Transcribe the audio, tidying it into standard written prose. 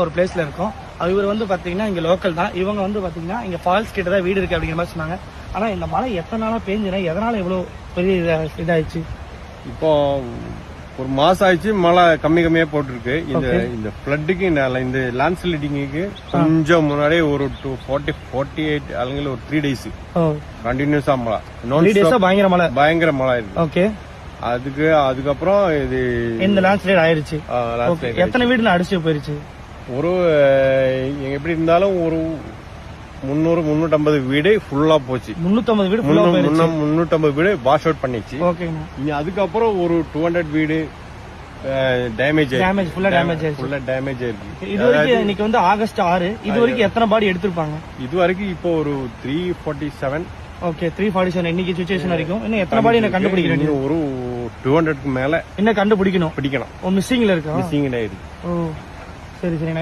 ஒரு பிளேஸ்ல இருக்கும். இவர் வந்து பாத்தீங்கன்னா இங்க லோக்கல் தான். இவங்க வந்து பாத்தீங்கன்னா இங்க ஃபால்ஸ் கிட்ட தான் வீடு இருக்கு அப்படிங்கிற மாதிரி சொன்னாங்க. ஆனா இந்த மழை எத்தனை நாளா பெஞ்சுனா எதனால இவ்வளவு பெரிய இதாயிடுச்சு? இப்போ ஒரு மாசம் ஆயிடுச்சு, மழை கம்மியா போட்டிருக்கு. இந்த ஃபிளட்டுக்கு இந்த லேண்ட்ஸ்லைடிங்க்கு கொஞ்சம் முன்னாடியே ஒரு 48 அல்லது ஒரு 3 days கண்டினியூஸா மழை, 3 days பயங்கர மழை இருக்கு. ஓகே, அதுக்கப்புறம் இது இந்த லேண்ட்ஸ்லைட் ஆயிருச்சு. எத்தனை வீடு அடிச்சு போயிருச்சு? ஒரு எப்படி இருந்தாலும் ஒரு 300-350 வீடு ஃபுல்லா போச்சு. 350 வீடு ஃபுல்லா போயிருச்சு. 350 வீடு வாஷ் அவுட் பண்ணிச்சு. ஓகேங்க. அதுக்கப்புறம் ஒரு 200 வீடு டேமேஜ் ஃபுல்லா டேமேஜ் ஆயிருக்கு. இது வரைக்கும் இன்னைக்கு வந்து ஆகஸ்ட் 6, இது வரைக்கும் எத்தனை பாடி எடுத்திருப்பாங்க? இது வரைக்கும் இப்போ ஒரு 347. ஓகே, 347 இன்னைக்கு சிச்சுவேஷன் வரைக்கும். இன்னும் எத்தனை பாடி என்ன கண்டுபிடிக்கணும்? ஒரு 200க்கு மேல என்ன கண்டுபிடிக்கணும். பிடிக்கணும். மிஸ்ஸிங்ல இருக்கா? மிஸ்ஸிங்ல இருக்கு. ஓ, சரி.